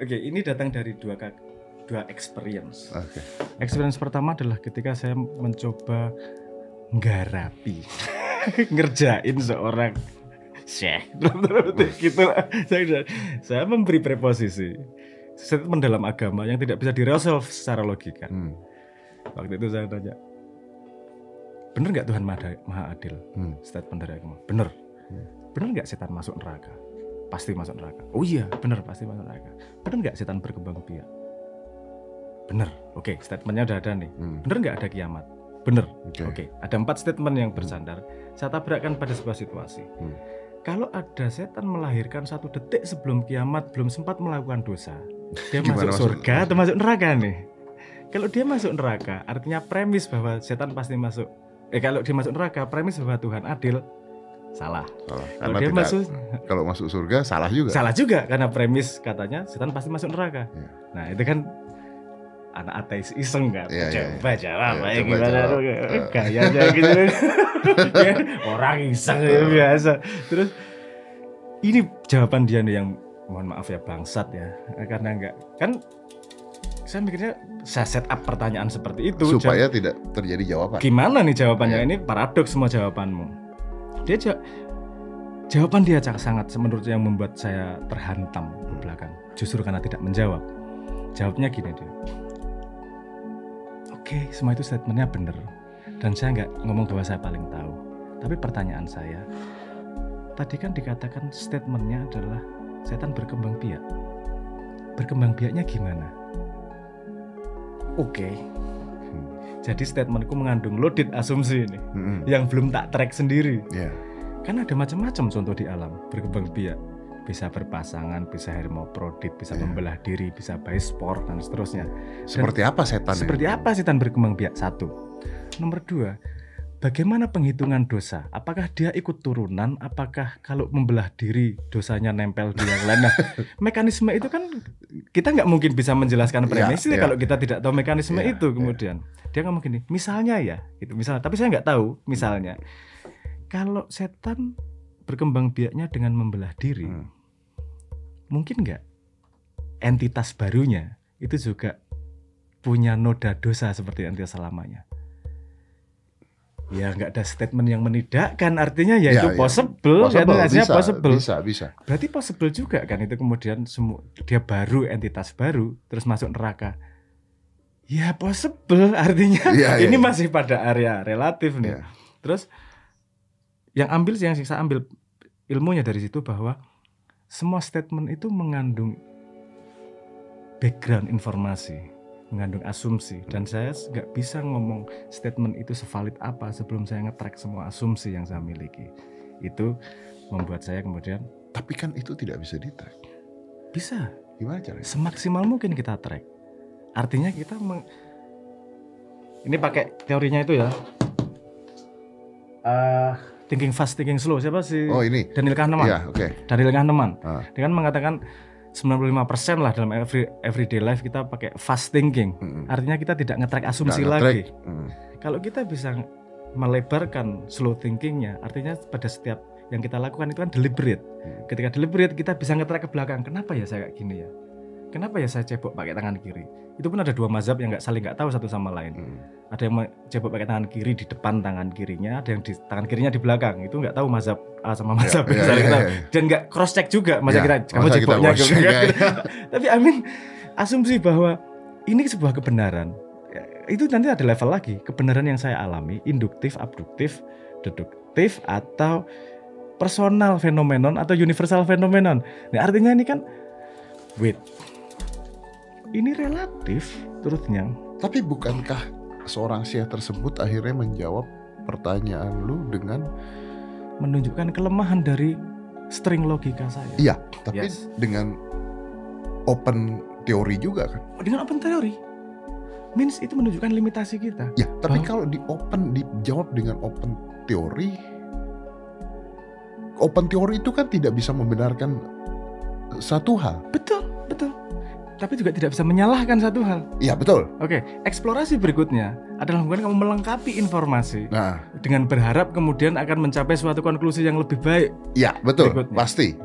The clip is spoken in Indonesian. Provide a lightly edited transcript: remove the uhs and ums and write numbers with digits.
Oke, ini datang dari dua experience. Oke. Experience pertama adalah ketika saya mencoba nggarapi, ngerjain seorang syekh, gitu lah. Saya memberi preposisi statement dalam agama yang tidak bisa diresolve secara logika. Waktu itu saya tanya, bener nggak Tuhan Maha Adil? Statement dari agama, bener. Bener nggak setan masuk neraka? Pasti masuk neraka. Oh iya, bener, pasti masuk neraka. Bener nggak setan berkembang biak? Bener. Oke, statementnya udah ada nih. Bener nggak ada kiamat? Bener. Oke, ada 4 statement yang bersandar. Saya tabrakkan pada sebuah situasi. Kalau ada setan melahirkan 1 detik sebelum kiamat, belum sempat melakukan dosa, dia masuk surga atau masuk neraka nih? Kalau dia masuk neraka, artinya premis bahwa setan pasti masuk. Kalau dia masuk neraka, premis bahwa Tuhan adil, salah. Kalau dia kalau masuk surga, salah juga. Salah juga, karena premis katanya setan pasti masuk neraka. Nah itu kan anak ateis iseng kan, coba jawab gimana gayanya gitu. Orang iseng biasa. Terus ini jawaban dia nih yang mohon maaf ya bangsat ya, karena enggak kan. Saya mikirnya saya set up pertanyaan seperti itu supaya tidak terjadi jawaban. Gimana nih jawabannya? Ini paradoks semua jawabanmu. Jawaban dia sangat menurut yang membuat saya terhantam ke belakang. Justru karena tidak menjawab. Jawabnya gini dia. Oke, semua itu statementnya benar. Dan saya nggak ngomong bahwa saya paling tahu. Tapi pertanyaan saya, tadi kan dikatakan statementnya adalah setan berkembang biak. Berkembang biaknya gimana? Oke. Jadi statementku mengandung loaded asumsi ini yang belum tak track sendiri. Kan ada macam-macam contoh di alam berkembang biak. Bisa berpasangan, bisa hermaprodit, bisa membelah diri, bisa sport dan seterusnya. Seperti apa setan? Seperti apa setan berkembang biak? 1. Nomor 2. Bagaimana penghitungan dosa? Apakah dia ikut turunan? Apakah kalau membelah diri dosanya nempel di yang lain? Nah, mekanisme itu kan kita nggak mungkin bisa menjelaskan premisnya kalau kita tidak tahu mekanisme itu. Kemudian dia ngomong gini, misalnya ya, itu misalnya. Tapi saya nggak tahu. Misalnya, kalau setan berkembang biaknya dengan membelah diri, mungkin nggak entitas barunya itu juga punya noda dosa seperti entitas selamanya? Ya nggak ada statement yang menidakkan, artinya ya itu possible kan, artinya possible. Bisa. Berarti possible juga kan itu kemudian dia baru, entitas baru terus masuk neraka. Ya possible, artinya ini masih pada area relatif nih. Terus yang saya ambil ilmunya dari situ bahwa semua statement itu mengandung background informasi, mengandung asumsi, dan saya nggak bisa ngomong statement itu sevalid apa sebelum saya nge-track semua asumsi yang saya miliki. Itu membuat saya kemudian, tapi kan itu tidak bisa di-track. Bisa. Gimana caranya? Semaksimal mungkin kita track. Artinya kita ini pakai teorinya itu ya. Thinking fast, thinking slow. Siapa sih? Oh ini. Daniel Kahneman. Iya, Daniel Kahneman. Dia kan mengatakan 95% lah dalam everyday life kita pakai fast thinking. Artinya kita tidak nge-track asumsi lagi. Kalau kita bisa melebarkan slow thinkingnya, artinya pada setiap yang kita lakukan itu kan deliberate. Ketika deliberate kita bisa nge-track ke belakang. Kenapa ya saya kayak gini ya? Kenapa ya saya cebok pakai tangan kiri? Itu pun ada 2 mazhab yang saling nggak tahu satu sama lain. Ada yang cebok pakai tangan kiri di depan tangan kirinya, ada yang di tangan kirinya di belakang. Itu nggak tahu mazhab A sama mazhab B saling tahu. Dan nggak cross check juga. Masa kamu ceboknya gitu. Tapi asumsi bahwa ini sebuah kebenaran. Itu nanti ada level lagi. Kebenaran yang saya alami, induktif, abduktif, deduktif, atau personal phenomenon atau universal phenomenon. Nah, artinya ini kan ini relatif truthnya. Tapi bukankah seorang syekh tersebut akhirnya menjawab pertanyaan lu dengan menunjukkan kelemahan dari string logika saya? Iya, tapi dengan open teori juga kan? Dengan open teori means itu menunjukkan limitasi kita. Ya, tapi kalau dijawab dengan open teori itu kan tidak bisa membenarkan satu hal. Betul. Tapi juga tidak bisa menyalahkan satu hal. Iya, betul. Oke, eksplorasi berikutnya adalah mungkin kamu melengkapi informasi. Dengan berharap kemudian akan mencapai suatu konklusi yang lebih baik. Iya, betul. Berikutnya. Pasti.